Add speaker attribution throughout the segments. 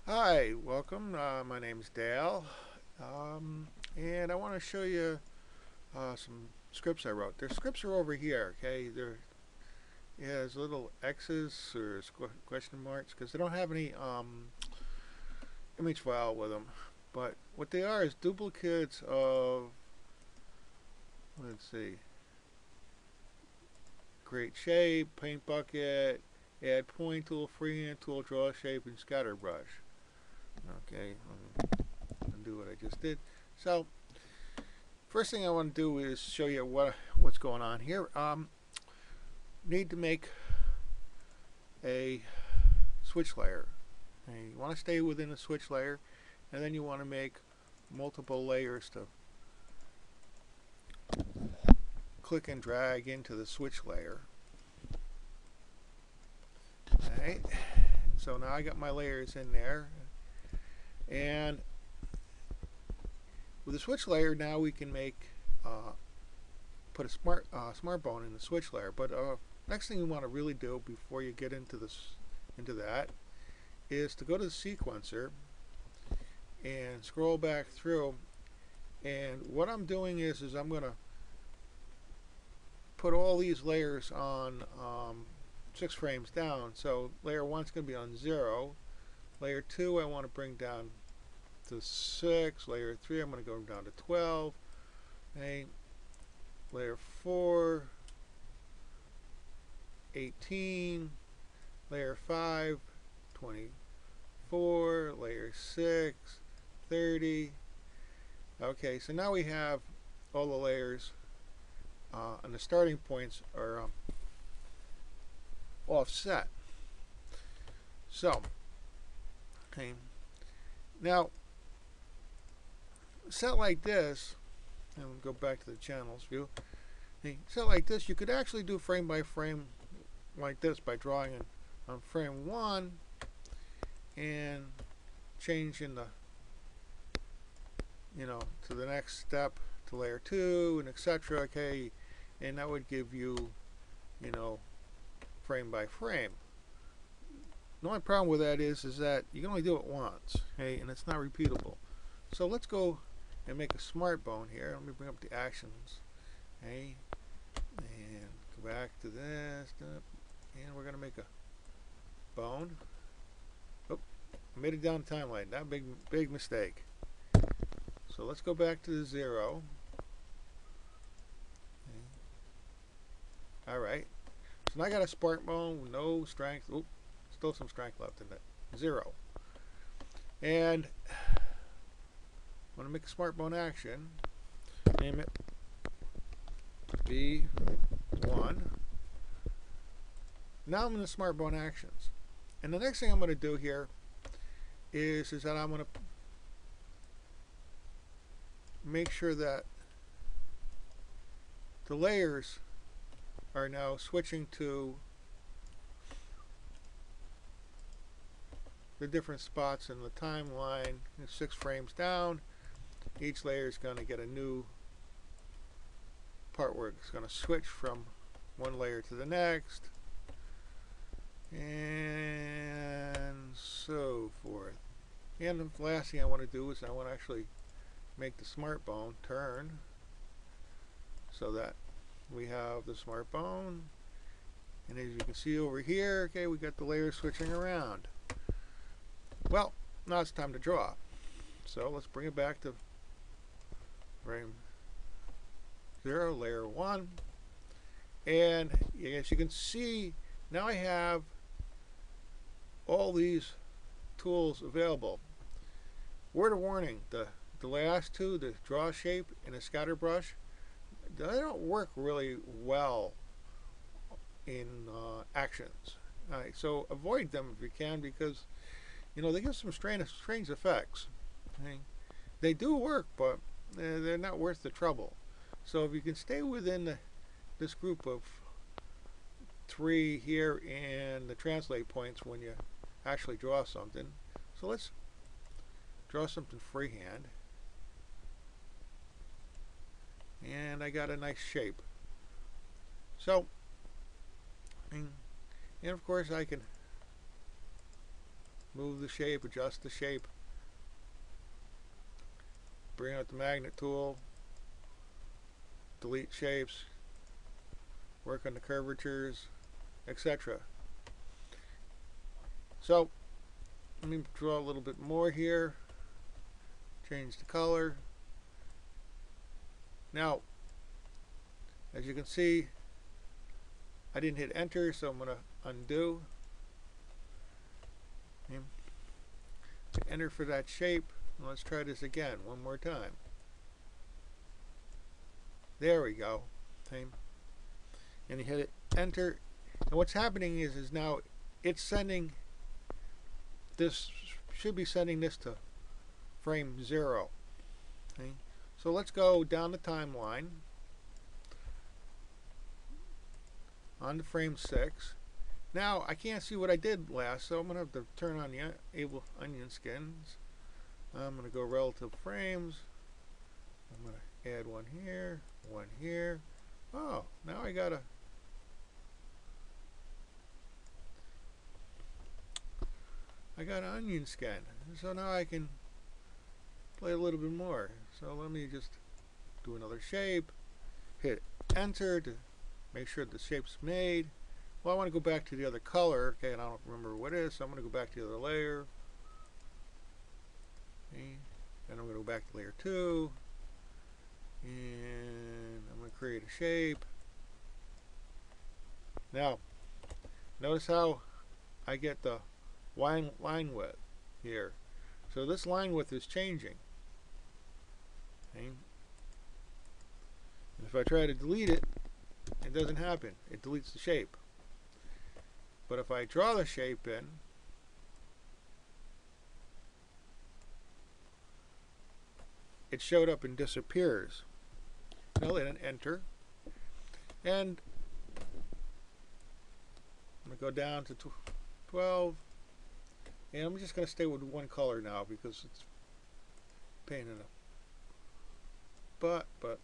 Speaker 1: Hi, welcome. My name's Dale, and I want to show you some scripts I wrote. Their scripts are over here. Okay, there is little X's or question marks because they don't have any image file with them. But what they are is duplicates of, let's see, create shape, paint bucket, add point tool, freehand tool, draw shape, and scatter brush. Okay, let me undo what I just did. So first thing I want to do is show you what's going on here. Need to make a switch layer. And you want to stay within a switch layer, and then you want to make multiple layers to click and drag into the switch layer. Alright, so now I got my layers in there, and with the switch layer now we can make put a smart bone in the switch layer. But next thing you want to really do before you get into that is to go to the sequencer and scroll back through. And what I'm doing is I'm going to put all these layers on 6 frames down. So layer 1 is going to be on 0. Layer 2 I want to bring down to 6. Layer 3 I'm going to go down to 12. Okay. Layer 4, 18. Layer 5, 24. Layer 6, 30. Okay, so now we have all the layers and the starting points are offset. So, okay, now set like this, and we'll go back to the channels view. Okay, set like this, you could actually do frame by frame like this by drawing on frame 1 and changing the to the next step to layer 2 and etc. Okay, and that would give you frame by frame. The only problem with that is that you can only do it once, okay, and it's not repeatable. So let's go and make a smart bone here. Let me bring up the actions, okay, and go back to this, and we're going to make a bone. Oh, I made it down the timeline. That big mistake. So let's go back to the 0. Okay. All right. So now I got a smart bone with no strength. Oop, still some strength left in it. 0. And I want to make a smart bone action. Name it B1. Now I'm in the smart bone actions. And the next thing I'm going to do here is that I'm going to make sure that the layers are now switching to the different spots in the timeline. 6 frames down, each layer is going to get a new part where it's going to switch from one layer to the next, and so forth. And the last thing I want to do is I want to actually make the smart bone turn so that we have the smart bone, and as you can see over here, okay, we got the layers switching around. Well, now it's time to draw. So let's bring it back to frame 0, layer 1, and as you can see, now I have all these tools available. Word of warning, the last two, the draw shape and the scatter brush, they don't work really well in actions. Alright, so avoid them if you can, because they give some strange effects. Okay? They do work, but they're not worth the trouble. So if you can stay within this group of 3 here and the translate points when you actually draw something. So let's draw something freehand. And I got a nice shape. So, and of course I can move the shape, adjust the shape, bring out the magnet tool, delete shapes, work on the curvatures, etc. So let me draw a little bit more here, change the color. Now, as you can see, I didn't hit enter, so I'm going to undo. Okay. Enter for that shape. And let's try this again one more time. There we go. Okay. And you hit it, enter. And what's happening is now it's sending this, should be sending this to frame 0. Okay. So let's go down the timeline on to frame 6. Now I can't see what I did last, so I'm going to have to turn on the able onion skins. I'm going to go relative frames. I'm going to add one here, one here. Oh, now I got an onion skin. So now I can play a little bit more. So let me just do another shape, hit enter to make sure the shape's made. Well, I want to go back to the other color, okay, and I don't remember what it is, so I'm going to go back to the other layer. Okay. And I'm going to go back to layer 2, and I'm going to create a shape. Now, notice how I get the line width here. So this line width is changing. Okay. And if I try to delete it, it doesn't happen. It deletes the shape. But if I draw the shape in, it showed up and disappears. I'll hit enter. And I'm going to go down to 12. And I'm just going to stay with one color now because it's a pain in the butt. But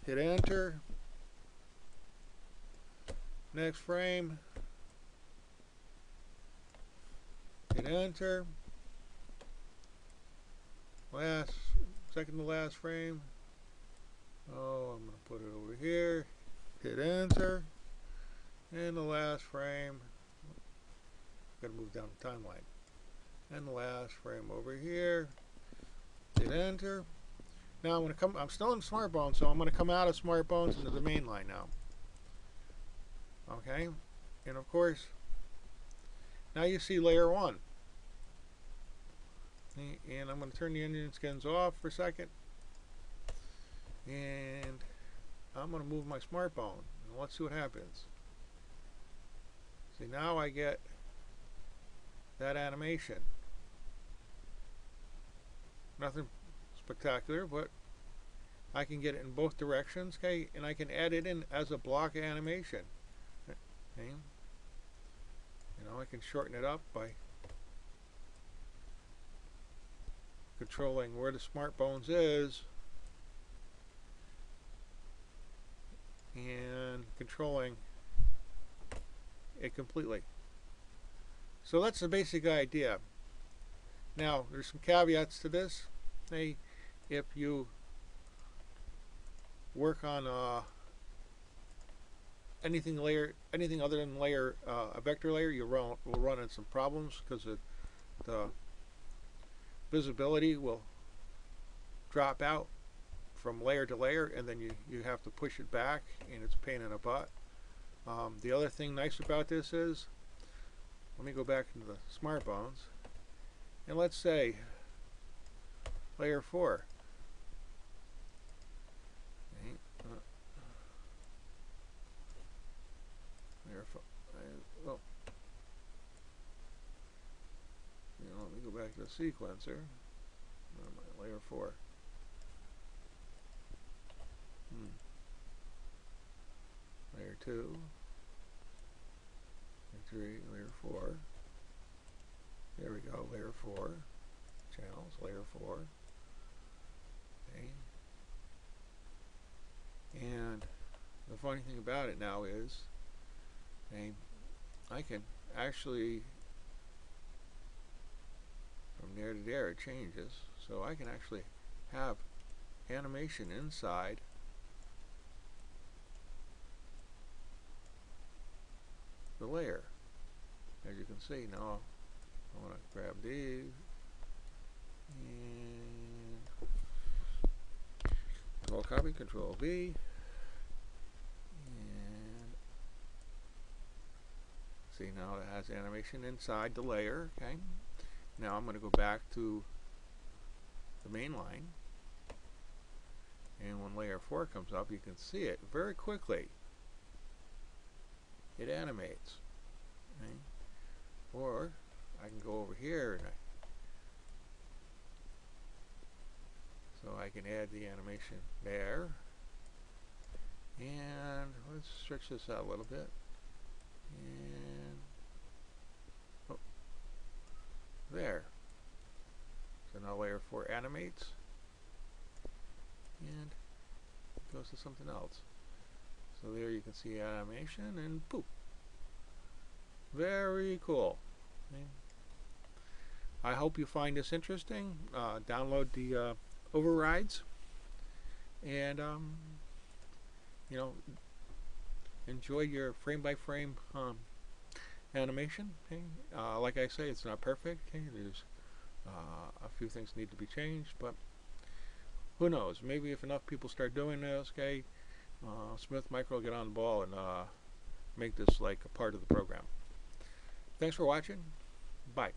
Speaker 1: hit enter. Next frame. Hit enter. Second to last frame. Oh, I'm going to put it over here. Hit enter. And the last frame. Got to move down the timeline. And the last frame over here. Hit enter. Now I'm going to I'm still in SmartBones, so I'm going to come out of SmartBones into the main line now. Okay. And of course, now you see layer 1. And I'm going to turn the onion skins off for a second. And I'm going to move my SmartBone. And let's see what happens. See, now I get that animation. Nothing spectacular, but I can get it in both directions, okay? And I can add it in as a block animation. Okay? You know, I can shorten it up by controlling where the SmartBones is and controlling it completely. So that's the basic idea. Now there's some caveats to this. Hey, if you work on anything other than a vector layer, you will run into some problems because the visibility will drop out from layer to layer, and then you have to push it back, and it's a pain in the butt. The other thing nice about this is, let me go back into the SmartBones, and let's say layer 4. Okay. Layer 4. Well, let me go back to the sequencer. Layer 4. Layer 2. Layer 3. Layer 4. There we go. Layer 4. Channels. Layer 4. Okay. And the funny thing about it now is, okay, I can actually there it changes, so I can actually have animation inside the layer. As you can see, now I want to grab these and Control copy, Control V, and see, now it has animation inside the layer. Okay, now I'm going to go back to the main line, and when layer 4 comes up, you can see it very quickly. It animates. Okay? Or I can go over here and so I can add the animation there, and let's stretch this out a little bit, and oh, there. So now layer 4 animates and goes to something else. So there you can see animation, and poof. Very cool. Okay. I hope you find this interesting. Download the overrides, and you know, enjoy your frame-by-frame animation. Okay. Like I say, it's not perfect. Okay. There's a few things need to be changed, but who knows? Maybe if enough people start doing this, okay, Smith Micro will get on the ball and make this like a part of the program. Thanks for watching. Bye.